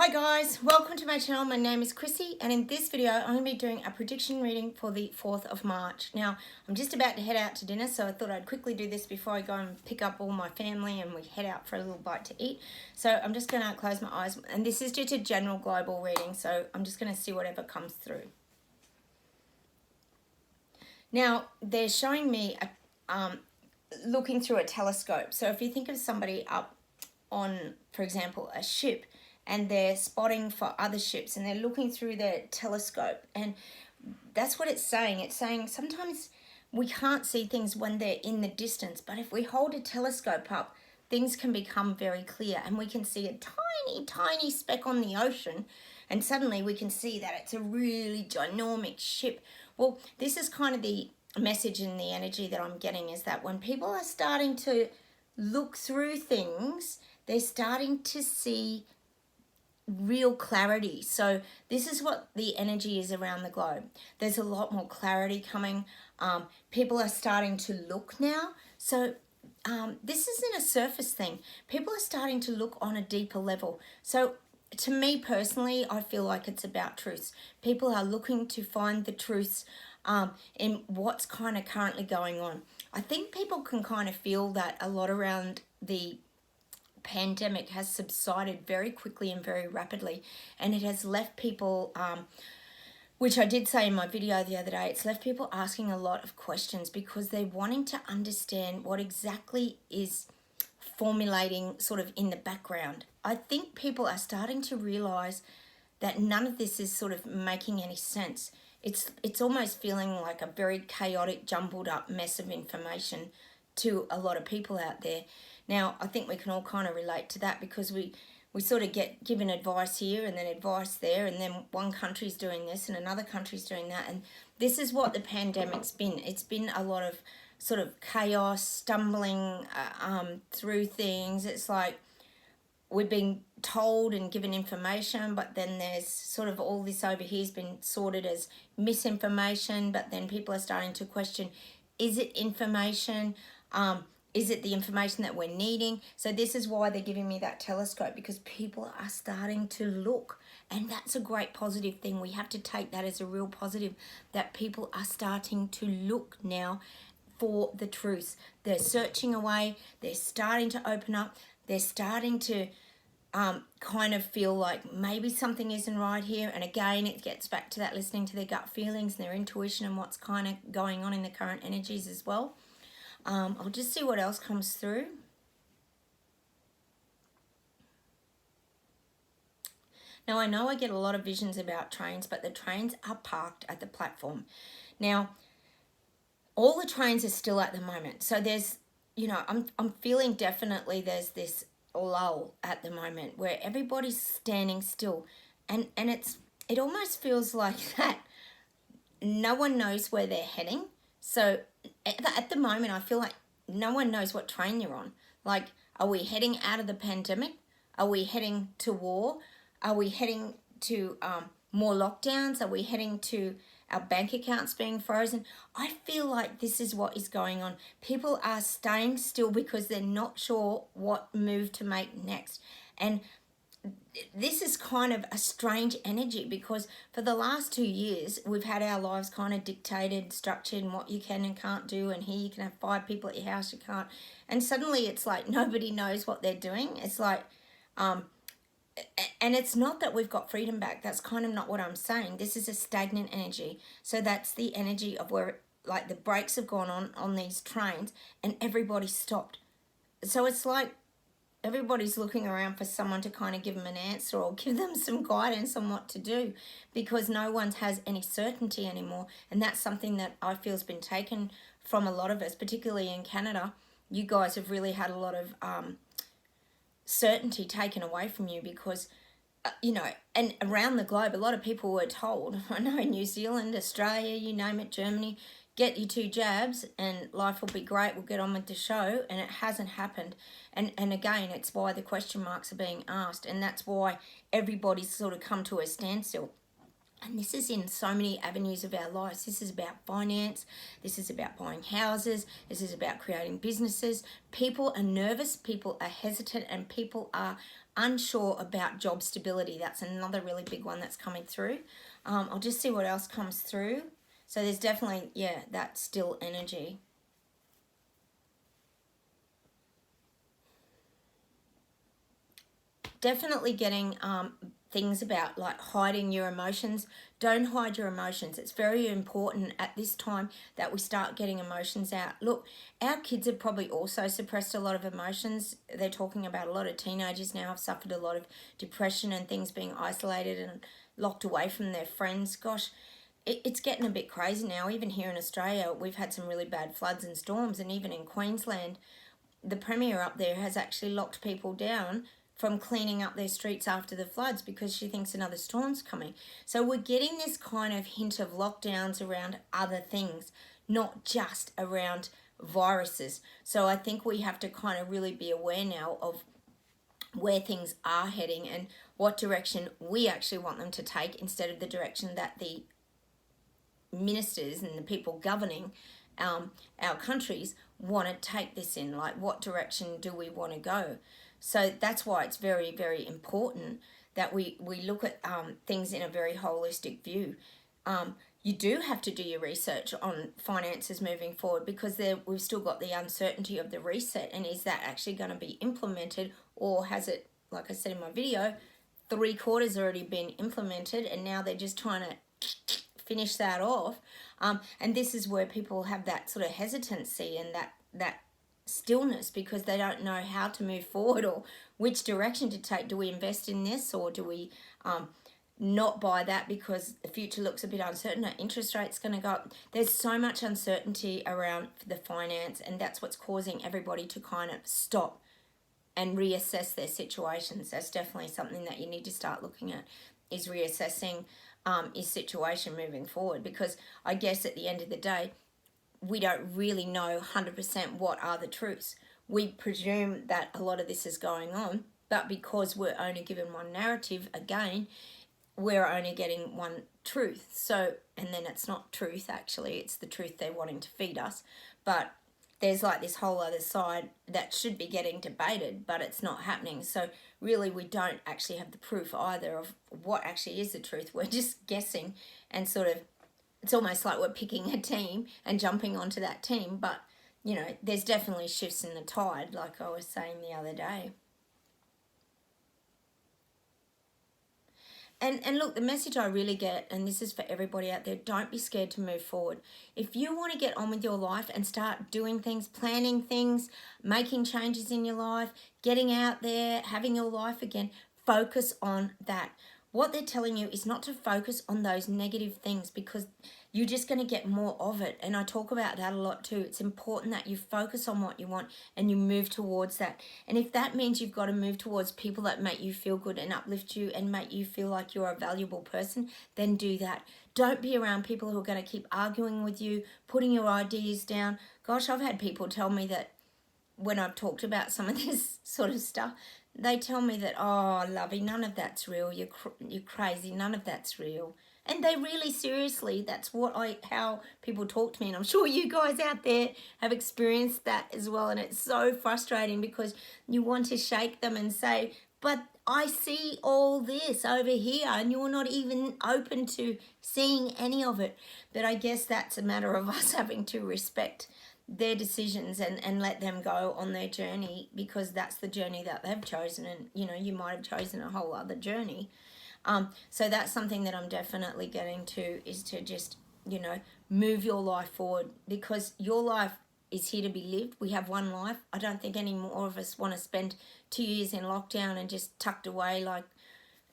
Hi guys, welcome to my channel. My name is Chrissy and in this video I'm going to be doing a prediction reading for the 4th of March. Now I'm just about to head out to dinner, so I thought I'd quickly do this before I go and pick up all my family and we head out for a little bite to eat. So I'm just going to close my eyes, and this is just a general global reading, so I'm just going to see whatever comes through. Now they're showing me looking through a telescope. So if you think of somebody up on, for example, a ship, and they're spotting for other ships and they're looking through their telescope, and that's what it's saying. It's saying sometimes we can't see things when they're in the distance, but if we hold a telescope up, things can become very clear and we can see a tiny speck on the ocean, and suddenly we can see that it's a really ginormous ship. Well, this is kind of the message and the energy that I'm getting, is that when people are starting to look through things, they're starting to see real clarity. So this is what the energy is around the globe. There's a lot more clarity coming. People are starting to look now. So this isn't a surface thing. People are starting to look on a deeper level. So to me personally, I feel like it's about truths. People are looking to find the truths in what's kind of currently going on. I think people can kind of feel that a lot around the pandemic has subsided very quickly and very rapidly, and it has left people, which I did say in my video the other day, it's left people asking a lot of questions because they're wanting to understand what exactly is formulating sort of in the background. I think people are starting to realize that none of this is sort of making any sense. It's almost feeling like a very chaotic, jumbled up mess of information to a lot of people out there. Now, I think we can all kind of relate to that because we sort of get given advice here and then advice there, and then one country's doing this and another country's doing that. And this is what the pandemic's been. It's been a lot of sort of chaos, stumbling through things. It's like we've been told and given information, but then there's sort of all this over here has been sorted as misinformation, but then people are starting to question, is it information? Is it the information that we're needing? So this is why they're giving me that telescope, because people are starting to look, and that's a great positive thing. We have to take that as a real positive, that people are starting to look now for the truth. They're searching away, they're starting to open up, they're starting to kind of feel like maybe something isn't right here. And again, it gets back to that listening to their gut feelings and their intuition and what's kind of going on in the current energies as well. I'll just see what else comes through. Now, I know I get a lot of visions about trains, but the trains are parked at the platform. Now, all the trains are still at the moment. So there's, you know, I'm feeling definitely there's this lull at the moment where everybody's standing still. And it almost feels like that no one knows where they're heading. So at the moment, I feel like no one knows what train you're on. Like, are we heading out of the pandemic? Are we heading to war? Are we heading to more lockdowns? Are we heading to our bank accounts being frozen? I feel like this is what is going on. People are staying still because they're not sure what move to make next. And this is kind of a strange energy because for the last 2 years, we've had our lives kind of dictated, structured, and what you can and can't do. And here you can have 5 people at your house, you can't. And suddenly it's like nobody knows what they're doing. It's like, and it's not that we've got freedom back. That's kind of not what I'm saying. This is a stagnant energy. So that's the energy of where, like, the brakes have gone on these trains and everybody stopped. So it's like everybody's looking around for someone to kind of give them an answer or give them some guidance on what to do, because no one has any certainty anymore. And that's something that I feel has been taken from a lot of us, particularly in Canada. You guys have really had a lot of certainty taken away from you because, you know, and around the globe, a lot of people were told, I know in New Zealand, Australia, you name it, Germany, get your 2 jabs and life will be great, we'll get on with the show. And it hasn't happened. And again, it's why the question marks are being asked, and that's why everybody's sort of come to a standstill. And this is in so many avenues of our lives. This is about finance. This is about buying houses. This is about creating businesses. People are nervous. People are hesitant. And people are unsure about job stability. That's another really big one that's coming through. I'll just see what else comes through. So there's definitely, yeah, that still energy. Definitely getting things about like hiding your emotions. Don't hide your emotions. It's very important at this time that we start getting emotions out. Look, our kids have probably also suppressed a lot of emotions. They're talking about a lot of teenagers now have suffered a lot of depression and things, being isolated and locked away from their friends. Gosh, it's getting a bit crazy now. Even here in Australia, we've had some really bad floods and storms, and even in Queensland, the Premier up there has actually locked people down from cleaning up their streets after the floods because she thinks another storm's coming. So we're getting this kind of hint of lockdowns around other things, not just around viruses. So I think we have to kind of really be aware now of where things are heading and what direction we actually want them to take, instead of the direction that the ministers and the people governing our countries want to take this in. Like, what direction do we want to go? So that's why it's very, very important that we look at things in a very holistic view. You do have to do your research on finances moving forward, because we've still got the uncertainty of the reset, and is that actually going to be implemented, or has it, like I said in my video, 3/4 already been implemented and now they're just trying to finish that off. And this is where people have that sort of hesitancy and that stillness, because they don't know how to move forward or which direction to take. Do we invest in this, or do we not buy that because the future looks a bit uncertain? Our interest rate's going to go up. There's so much uncertainty around the finance, and that's what's causing everybody to kind of stop and reassess their situations. That's definitely something that you need to start looking at, is reassessing your situation moving forward, because I guess at the end of the day, we don't really know 100% what are the truths. We presume that a lot of this is going on, but because we're only given one narrative, again, we're only getting one truth. So, and then it's not truth, actually, it's the truth they're wanting to feed us. But there's like this whole other side that should be getting debated, but it's not happening. So really, we don't actually have the proof either of what actually is the truth. We're just guessing, and sort of, it's almost like we're picking a team and jumping onto that team. But, you know, there's definitely shifts in the tide, like I was saying the other day. And look, the message I really get, and this is for everybody out there, don't be scared to move forward. If you want to get on with your life and start doing things, planning things, making changes in your life, getting out there, having your life again, focus on that. What they're telling you is not to focus on those negative things, because you're just going to get more of it. And I talk about that a lot too. It's important that you focus on what you want and you move towards that. And if that means you've got to move towards people that make you feel good and uplift you and make you feel like you're a valuable person, then do that. Don't be around people who are going to keep arguing with you, putting your ideas down. Gosh, I've had people tell me that when I've talked about some of this sort of stuff, they tell me that, oh, lovey, none of that's real. You're crazy. None of that's real. And they really, seriously, that's how people talk to me. And I'm sure you guys out there have experienced that as well. And it's so frustrating, because you want to shake them and say, but I see all this over here and you're not even open to seeing any of it. But I guess that's a matter of us having to respect their decisions and let them go on their journey, because that's the journey that they've chosen. And, you know, you might have chosen a whole other journey. So that's something that I'm definitely getting to, is to just, you know, move your life forward, because your life is here to be lived. We have one life. I don't think any more of us want to spend 2 years in lockdown and just tucked away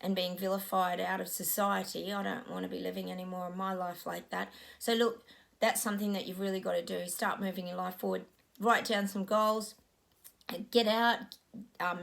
and being vilified out of society. I don't want to be living any more of my life like that. So look, that's something that you've really got to do. Start moving your life forward. Write down some goals. Get out,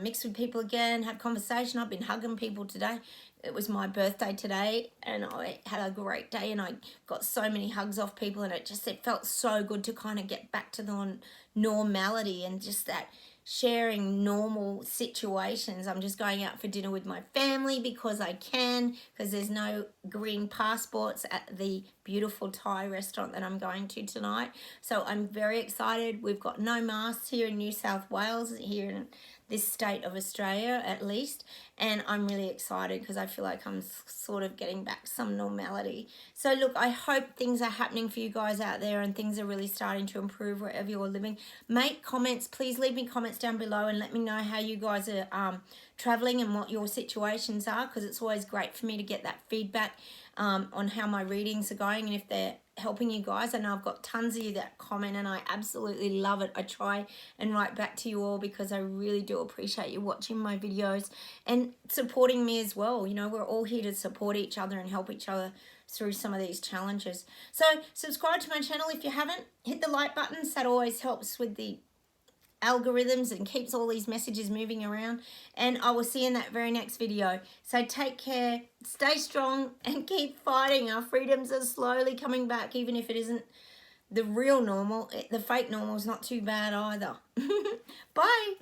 mix with people again, have conversation. I've been hugging people today. It was my birthday today and I had a great day, and I got so many hugs off people, and it felt so good to kind of get back to the normality and just that sharing normal situations. I'm just going out for dinner with my family because I can, because there's no green passports at the beautiful Thai restaurant that I'm going to tonight. So I'm very excited. We've got no masks here in New South Wales, here in this state of Australia at least. And I'm really excited because I feel like I'm sort of getting back some normality. So look, I hope things are happening for you guys out there and things are really starting to improve wherever you're living. Make comments, please leave me comments down below and let me know how you guys are traveling and what your situations are, because it's always great for me to get that feedback on how my readings are going and if they're helping you guys. I know I've got tons of you that comment and I absolutely love it. I try and write back to you all because I really do appreciate you watching my videos and supporting me as well. You know, we're all here to support each other and help each other through some of these challenges. So subscribe to my channel if you haven't. Hit the like buttons. That always helps with the algorithms and keeps all these messages moving around. And I will see you in that very next video. So take care, stay strong, and keep fighting. Our freedoms are slowly coming back, even if it isn't the real normal. The fake normal is not too bad either. Bye.